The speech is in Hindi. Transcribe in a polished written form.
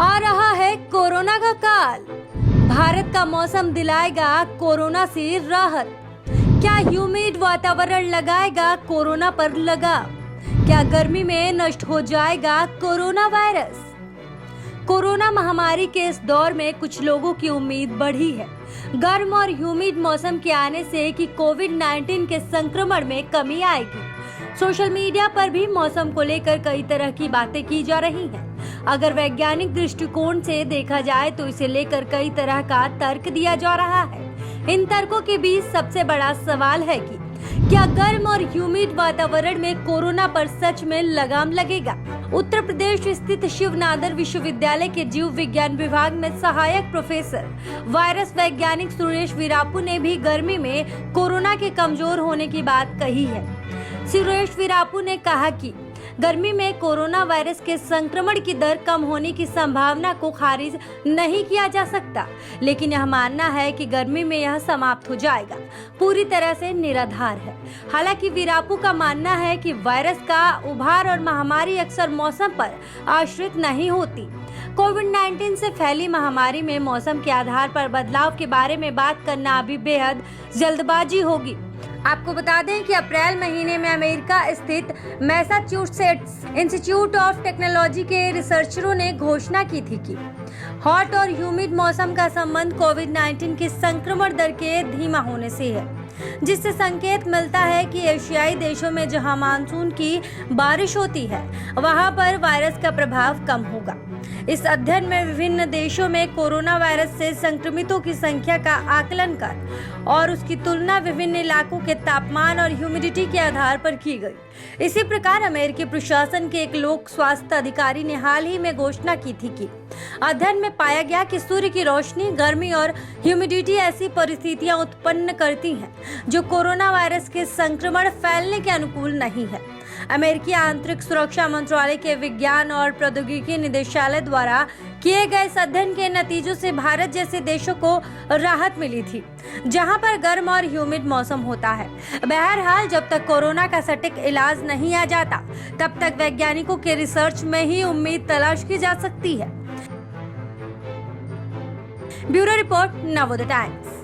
आ रहा है कोरोना का काल। भारत का मौसम दिलाएगा कोरोना से राहत। क्या ह्यूमिड वातावरण लगाएगा कोरोना पर लगाम? क्या गर्मी में नष्ट हो जाएगा कोरोना वायरस? कोरोना महामारी के इस दौर में कुछ लोगों की उम्मीद बढ़ी है गर्म और ह्यूमिड मौसम के आने से कि कोविड-19 के संक्रमण में कमी आएगी। सोशल मीडिया पर भी मौसम को लेकर कई तरह की बातें की जा रही हैं। अगर वैज्ञानिक दृष्टिकोण से देखा जाए तो इसे लेकर कई तरह का तर्क दिया जा रहा है। इन तर्कों के बीच सबसे बड़ा सवाल है कि क्या गर्म और ह्यूमिड वातावरण में कोरोना पर सच में लगाम लगेगा? उत्तर प्रदेश स्थित शिव नादर विश्वविद्यालय के जीव विज्ञान विभाग में सहायक प्रोफेसर वायरस वैज्ञानिक सुरेश वीरापू ने भी गर्मी में कोरोना के कमजोर होने की बात कही है। सुरेश वीरापू ने कहा कि गर्मी में कोरोना वायरस के संक्रमण की दर कम होने की संभावना को खारिज नहीं किया जा सकता, लेकिन यह मानना है कि गर्मी में यह समाप्त हो जाएगा पूरी तरह से निराधार है। हालांकि वीरापू का मानना है कि वायरस का उभार और महामारी अक्सर मौसम पर आश्रित नहीं होती। कोविड-19 से फैली महामारी में मौसम के आधार पर बदलाव के बारे में बात करना अभी बेहद जल्दबाजी होगी। आपको बता दें कि अप्रैल महीने में अमेरिका स्थित मैसाचुसेट्स इंस्टीट्यूट ऑफ टेक्नोलॉजी के रिसर्चरों ने घोषणा की थी कि हॉट और ह्यूमिड मौसम का संबंध कोविड-19 के संक्रमण दर के धीमा होने से है, जिससे संकेत मिलता है कि एशियाई देशों में जहां मानसून की बारिश होती है वहां पर वायरस का प्रभाव कम होगा। इस अध्ययन में विभिन्न देशों में कोरोना वायरस से संक्रमितों की संख्या का आकलन कर और उसकी तुलना विभिन्न इलाकों के तापमान और ह्यूमिडिटी के आधार पर की गई। इसी प्रकार अमेरिकी प्रशासन के एक लोक स्वास्थ्य अधिकारी ने हाल ही में घोषणा की थी कि अध्ययन में पाया गया कि सूर्य की रोशनी, गर्मी और ह्यूमिडिटी ऐसी परिस्थितियां उत्पन्न करती हैं जो कोरोना वायरस के संक्रमण फैलने के अनुकूल नहीं है। अमेरिकी आंतरिक सुरक्षा मंत्रालय के विज्ञान और प्रौद्योगिकी निदेशालय द्वारा किए गए इस अध्ययन के नतीजों से भारत जैसे देशों को राहत मिली थी, जहां पर गर्म और ह्यूमिड मौसम होता है। बहरहाल, जब तक कोरोना का सटीक इलाज नहीं आ जाता, तब तक वैज्ञानिकों के रिसर्च में ही उम्मीद तलाश की जा सकती है। Bureau report, Navodaya times.